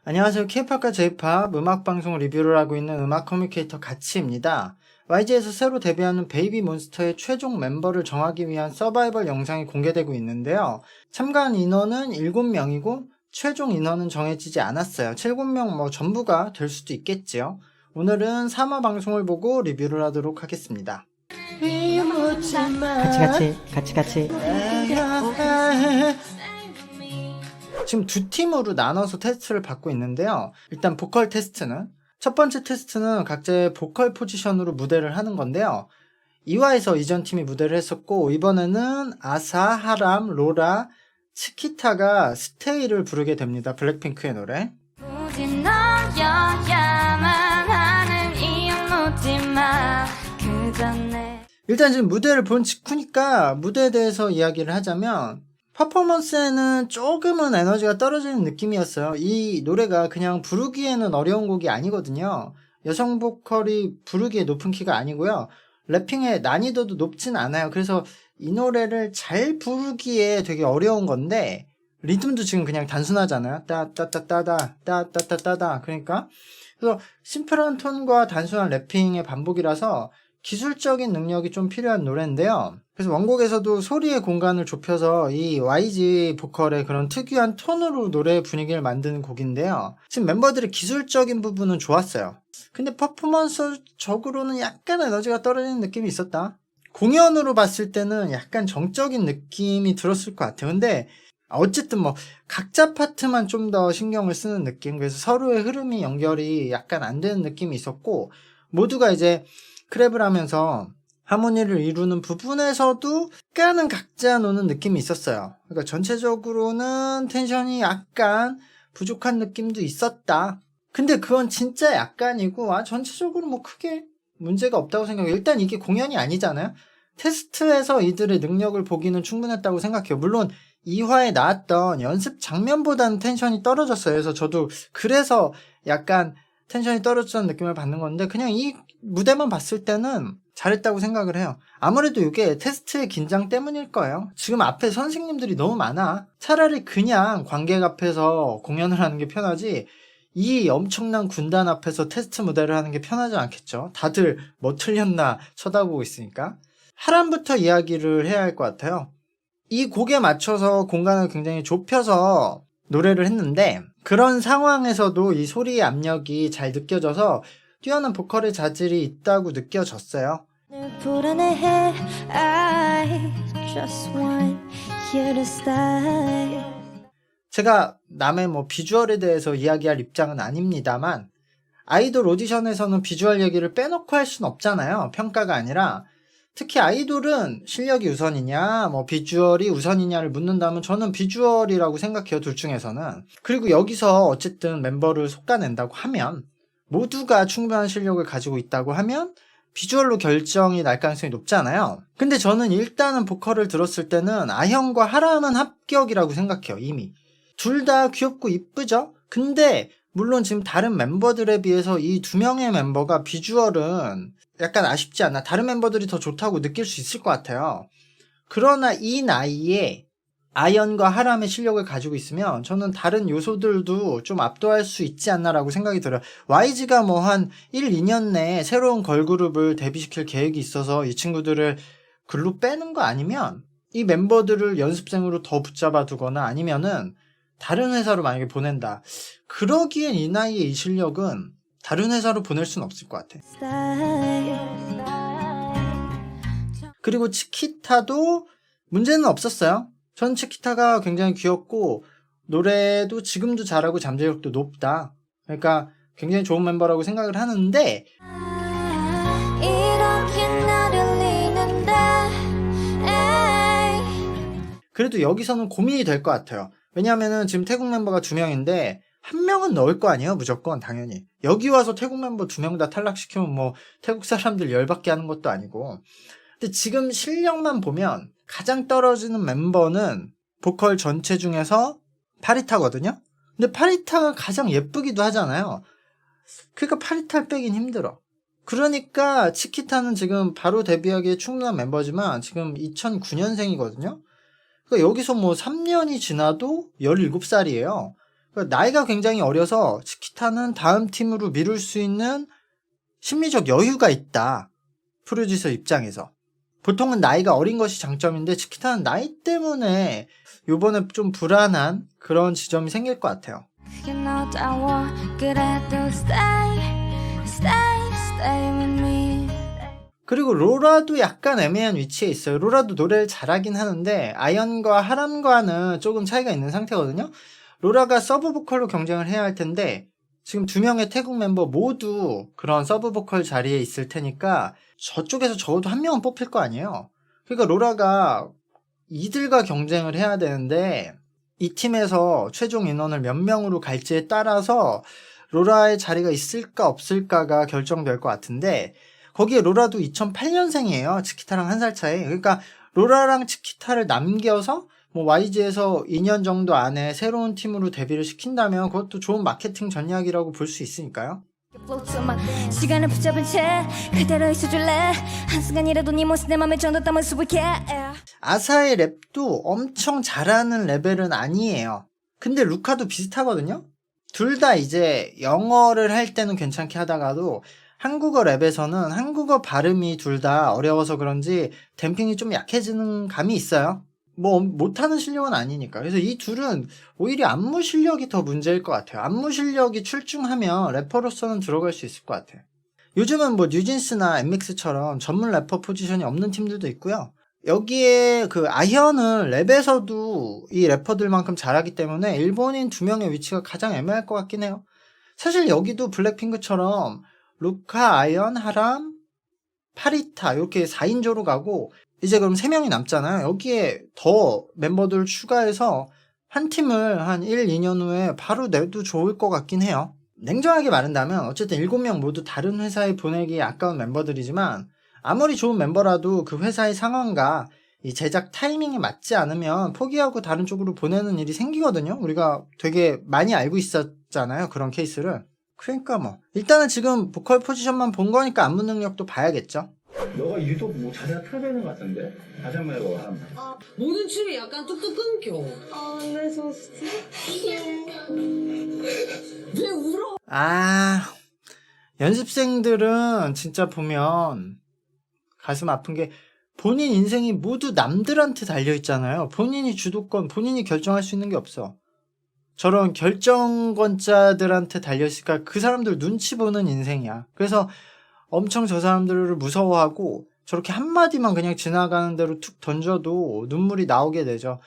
안녕하세요. K-팝과 J-팝 음악방송 리뷰를 하고 있는 음악 커뮤니케이터 가치입니다. YG에서 새로 데뷔하는 베이비몬스터의 최종 멤버를 정하기 위한 서바이벌 영상이 공개되고 있는데요. 참가한 인원은 7명이고 최종 인원은 정해지지 않았어요. 7명 전부가 될 수도 있겠지요. 오늘은 3화 방송을 보고 리뷰를 하도록 하겠습니다. 같이. 지금 두 팀으로 나눠서 테스트를 받고 있는데요. 일단 보컬 테스트는 첫 번째 테스트는 각자의 보컬 포지션으로 무대를 하는 건데요. 2화에서 이전 팀이 무대를 했었고 이번에는 아사, 하람, 로라, 치키타가 스테이를 부르게 됩니다. 블랙핑크의 노래. 일단 지금 무대를 본 직후니까 무대에 대해서 이야기를 하자면 퍼포먼스에는 조금은 에너지가 떨어지는 느낌이었어요. 이 노래가 그냥 부르기에는 어려운 곡이 아니거든요. 여성 보컬이 부르기에 높은 키가 아니고요. 래핑의 난이도도 높진 않아요. 그래서 이 노래를 잘 부르기에 되게 어려운 건데 리듬도 지금 그냥 단순하잖아요. 따따따따다 따따따따다. 그러니까 그래서 심플한 톤과 단순한 래핑의 반복이라서 기술적인 능력이 좀 필요한 노래인데요. 그래서 원곡에서도 소리의 공간을 좁혀서 이 YG 보컬의 그런 특유한 톤으로 노래 분위기를 만드는 곡인데요. 지금 멤버들의 기술적인 부분은 좋았어요. 근데 퍼포먼스적으로는 약간 에너지가 떨어지는 느낌이 있었다. 공연으로 봤을 때는 약간 정적인 느낌이 들었을 것 같아요. 근데 어쨌든 각자 파트만 좀 더 신경을 쓰는 느낌. 그래서 서로의 흐름이 연결이 약간 안 되는 느낌이 있었고 모두가 이제 크랩을 하면서 하모니를 이루는 부분에서도 약간은 각자 노는 느낌이 있었어요. 그러니까 전체적으로는 텐션이 약간 부족한 느낌도 있었다. 근데 그건 진짜 약간이고 전체적으로 크게 문제가 없다고 생각해요. 일단 이게 공연이 아니잖아요. 테스트에서 이들의 능력을 보기는 충분했다고 생각해요. 물론 2화에 나왔던 연습 장면보다는 텐션이 떨어졌어요. 그래서 저도 그래서 약간 텐션이 떨어졌다는 느낌을 받는 건데 그냥 이 무대만 봤을 때는 잘했다고 생각을 해요. 아무래도 이게 테스트의 긴장 때문일 거예요. 지금 앞에 선생님들이 너무 많아. 차라리 그냥 관객 앞에서 공연을 하는 게 편하지 이 엄청난 군단 앞에서 테스트 무대를 하는 게 편하지 않겠죠. 다들 뭐 틀렸나 쳐다보고 있으니까. 하람부터 이야기를 해야 할 것 같아요. 이 곡에 맞춰서 공간을 굉장히 좁혀서 노래를 했는데 그런 상황에서도 이 소리의 압력이 잘 느껴져서 뛰어난 보컬의 자질이 있다고 느껴졌어요. 제가 남의 비주얼에 대해서 이야기할 입장은 아닙니다만 아이돌 오디션에서는 비주얼 얘기를 빼놓고 할 순 없잖아요. 평가가 아니라 특히 아이돌은 실력이 우선이냐 비주얼이 우선이냐를 묻는다면 저는 비주얼이라고 생각해요. 둘 중에서는. 그리고 여기서 어쨌든 멤버를 솎아낸다고 하면 모두가 충분한 실력을 가지고 있다고 하면 비주얼로 결정이 날 가능성이 높잖아요. 근데 저는 일단은 보컬을 들었을 때는 아형과 하람은 합격이라고 생각해요. 이미 둘 다 귀엽고 이쁘죠. 근데 물론 지금 다른 멤버들에 비해서 이 두 명의 멤버가 비주얼은 약간 아쉽지 않나. 다른 멤버들이 더 좋다고 느낄 수 있을 것 같아요. 그러나 이 나이에 아연과 하람의 실력을 가지고 있으면 저는 다른 요소들도 좀 압도할 수 있지 않나라고 생각이 들어요. YG가 한 1, 2년 내에 새로운 걸그룹을 데뷔시킬 계획이 있어서 이 친구들을 글로 빼는 거 아니면 이 멤버들을 연습생으로 더 붙잡아 두거나 아니면은 다른 회사로 만약에 보낸다. 그러기엔 이 나이에 이 실력은 다른 회사로 보낼 수는 없을 것 같아. 그리고 치키타도 문제는 없었어요. 전 치키타가 굉장히 귀엽고 노래도 지금도 잘하고 잠재력도 높다. 그러니까 굉장히 좋은 멤버라고 생각을 하는데 그래도 여기서는 고민이 될 것 같아요. 왜냐하면은 지금 태국 멤버가 2명인데 한 명은 넣을 거 아니에요. 무조건 당연히. 여기 와서 태국 멤버 2명 다 탈락시키면 태국 사람들 열받게 하는 것도 아니고. 근데 지금 실력만 보면 가장 떨어지는 멤버는 보컬 전체 중에서 파리타거든요. 근데 파리타가 가장 예쁘기도 하잖아요. 그러니까 파리타를 빼긴 힘들어. 그러니까 치키타는 지금 바로 데뷔하기에 충분한 멤버지만 지금 2009년생이거든요. 그러니까 여기서 3년이 지나도 17살이에요. 그러니까 나이가 굉장히 어려서 치키타는 다음 팀으로 미룰 수 있는 심리적 여유가 있다. 프로듀서 입장에서. 보통은 나이가 어린 것이 장점인데 치키타는 나이 때문에 요번에 좀 불안한 그런 지점이 생길 것 같아요. You know I want 그래도 stay with me. 그리고 로라도 약간 애매한 위치에 있어요. 로라도 노래를 잘하긴 하는데 아연과 하람과는 조금 차이가 있는 상태거든요. 로라가 서브 보컬로 경쟁을 해야 할 텐데 지금 2명의 태국 멤버 모두 그런 서브 보컬 자리에 있을 테니까 저쪽에서 적어도 한 명은 뽑힐 거 아니에요. 그러니까 로라가 이들과 경쟁을 해야 되는데 이 팀에서 최종 인원을 몇 명으로 갈지에 따라서 로라의 자리가 있을까 없을까가 결정될 것 같은데 거기에 로라도 2008년생이에요. 치키타랑 1살 차이. 그러니까 로라랑 치키타를 남겨서 뭐 YG에서 2년 정도 안에 새로운 팀으로 데뷔를 시킨다면 그것도 좋은 마케팅 전략이라고 볼 수 있으니까요. 시간을 붙잡은 채 그대로 있어줄래 한순간이라도 네 모습 내 맘에 전도 담을 수밖에. 아사의 랩도 엄청 잘하는 레벨은 아니에요. 근데 루카도 비슷하거든요. 둘 다 이제 영어를 할 때는 괜찮게 하다가도 한국어 랩에서는 한국어 발음이 둘 다 어려워서 그런지 댐핑이 좀 약해지는 감이 있어요. 뭐 못하는 실력은 아니니까. 그래서 이 둘은 오히려 안무 실력이 더 문제일 것 같아요. 안무 실력이 출중하면 래퍼로서는 들어갈 수 있을 것 같아요. 요즘은 뭐 뉴진스나 엠믹스처럼 전문 래퍼 포지션이 없는 팀들도 있고요. 여기에 그 아현은 랩에서도 이 래퍼들만큼 잘하기 때문에 일본인 2명의 위치가 가장 애매할 것 같긴 해요. 사실 여기도 블랙핑크처럼 루카, 아현, 하람, 파리타 이렇게 4인조로 가고 이제 그럼 3명이 남잖아요. 여기에 더 멤버들 추가해서 한 팀을 한 1, 2년 후에 바로 내도 좋을 것 같긴 해요. 냉정하게 말한다면 어쨌든 7명 모두 다른 회사에 보내기 아까운 멤버들이지만 아무리 좋은 멤버라도 그 회사의 상황과 이 제작 타이밍에 맞지 않으면 포기하고 다른 쪽으로 보내는 일이 생기거든요. 우리가 되게 많이 알고 있었잖아요. 그런 케이스를. 그러니까 뭐 일단은 지금 보컬 포지션만 본 거니까 안무 능력도 봐야겠죠. 너가 유독 뭐 자세가 틀어져 있는 것 같은데? 다시 한 번 해봐, 하람. 모든 춤이 약간 뚝뚝 끊겨. 네, 저 왜 울어? 연습생들은 진짜 보면 가슴 아픈 게 본인 인생이 모두 남들한테 달려있잖아요. 본인이 주도권, 본인이 결정할 수 있는 게 없어. 저런 결정권자들한테 달려있으니까 그 사람들 눈치 보는 인생이야. 그래서 엄청 저 사람들을 무서워하고 저렇게 한마디만 그냥 지나가는 대로 툭 던져도 눈물이 나오게 되죠.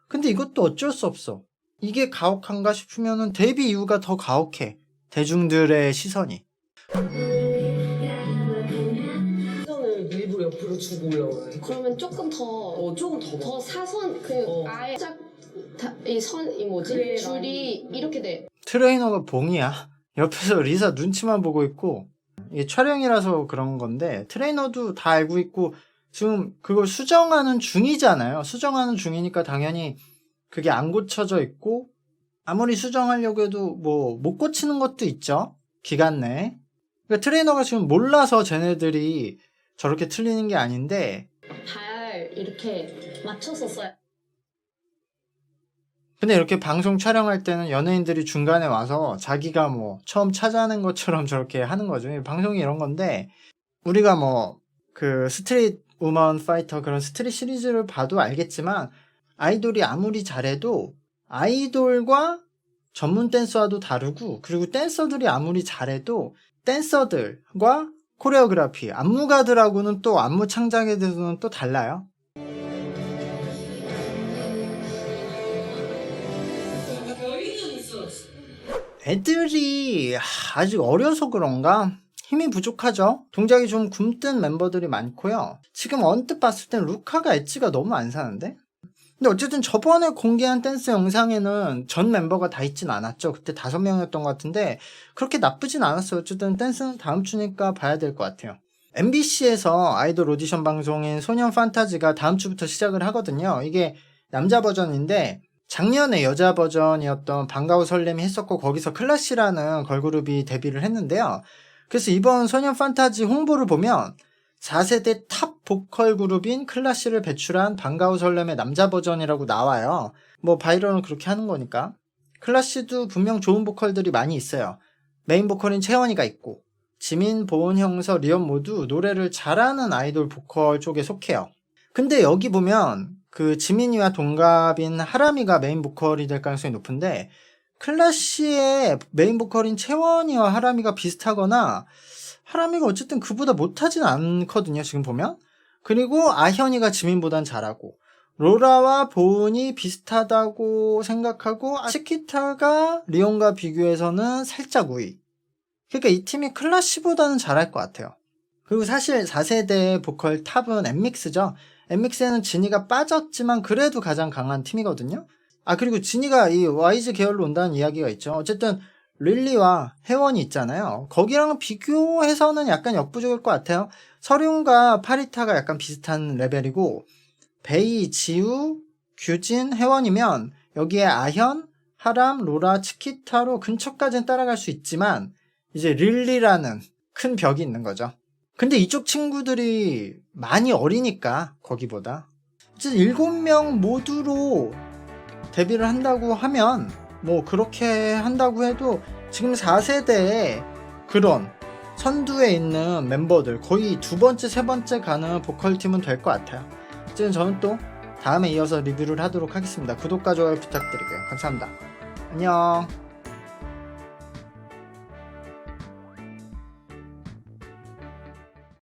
근데 이것도 어쩔 수 없어. 이게 가혹한가 싶으면은 데뷔 이후가 더 가혹해. 대중들의 시선이. 시선을 일부러 옆으로 주고 올라오는. 그러면 조금 더 조금 더 봐. 사선 그 어. 아예 이 뭐지 그래, 줄이 이렇게 돼. 트레이너가 봉이야. 옆에서 리사 눈치만 보고 있고 이게 촬영이라서 그런 건데 트레이너도 다 알고 있고 지금 그걸 수정하는 중이잖아요. 수정하는 중이니까 당연히 그게 안 고쳐져 있고 아무리 수정하려고 해도 뭐 못 고치는 것도 있죠. 기간 내에. 그러니까 트레이너가 지금 몰라서 쟤네들이 저렇게 틀리는 게 아닌데 잘 이렇게 맞춰서 써야. 근데 이렇게 방송 촬영할 때는 연예인들이 중간에 와서 자기가 뭐 처음 찾아낸 것처럼 저렇게 하는 거죠. 방송이 이런 건데 우리가 뭐 그 스트릿 우먼 파이터 그런 스트릿 시리즈를 봐도 알겠지만 아이돌이 아무리 잘해도 아이돌과 전문 댄서와도 다르고 그리고 댄서들이 아무리 잘해도 댄서들과 코레오그라피, 안무가들하고는 또 안무 창작에 대해서는 또 달라요. 애들이 아직 어려서 그런가 힘이 부족하죠. 동작이 좀 굼뜬 멤버들이 많고요. 지금 언뜻 봤을 땐 루카가 엣지가 너무 안 사는데? 근데 어쨌든 저번에 공개한 댄스 영상에는 전 멤버가 다 있진 않았죠. 그때 5명이었던 것 같은데 그렇게 나쁘진 않았어요. 어쨌든 댄스는 다음 주니까 봐야 될 것 같아요. MBC에서 아이돌 오디션 방송인 소년 판타지가 다음 주부터 시작을 하거든요. 이게 남자 버전인데 작년에 여자 버전이었던 방과후 설렘이 했었고 거기서 클래시라는 걸그룹이 데뷔를 했는데요. 그래서 이번 소년 판타지 홍보를 보면 4세대 탑 보컬 그룹인 클래시를 배출한 방과후 설렘의 남자 버전이라고 나와요. 뭐 바이럴은 그렇게 하는 거니까. 클라시도 분명 좋은 보컬들이 많이 있어요. 메인 보컬인 채원이가 있고 지민, 보은, 형서, 리언 모두 노래를 잘하는 아이돌 보컬 쪽에 속해요. 근데 여기 보면 그 지민이와 동갑인 하람이가 메인 보컬이 될 가능성이 높은데 클라시의 메인 보컬인 채원이와 하람이가 비슷하거나 하람이가 어쨌든 그보다 못하진 않거든요, 지금 보면. 그리고 아현이가 지민보단 잘하고 로라와 보은이 비슷하다고 생각하고 치키타가 리온과 비교해서는 살짝 우위. 그러니까 이 팀이 클라시보다는 잘할 것 같아요. 그리고 사실 4세대 보컬 탑은 엠믹스죠. 엠믹스에는 진이가 빠졌지만 그래도 가장 강한 팀이거든요. 그리고 진이가 이 와이즈 계열로 온다는 이야기가 있죠. 어쨌든 릴리와 혜원이 있잖아요. 거기랑 비교해서는 약간 역부족일 것 같아요. 설윤과 파리타가 약간 비슷한 레벨이고 베이, 지우, 규진, 혜원이면 여기에 아현, 하람, 로라, 치키타로 근처까지는 따라갈 수 있지만 이제 릴리라는 큰 벽이 있는 거죠. 근데 이쪽 친구들이 많이 어리니까 거기보다 어쨌든 7명 모두로 데뷔를 한다고 하면 뭐 그렇게 한다고 해도 지금 4세대에 그런 선두에 있는 멤버들 거의 두 번째, 세 번째 가는 보컬팀은 될 것 같아요. 어쨌든 저는 또 다음에 이어서 리뷰를 하도록 하겠습니다. 구독과 좋아요 부탁드리고요. 감사합니다. 안녕.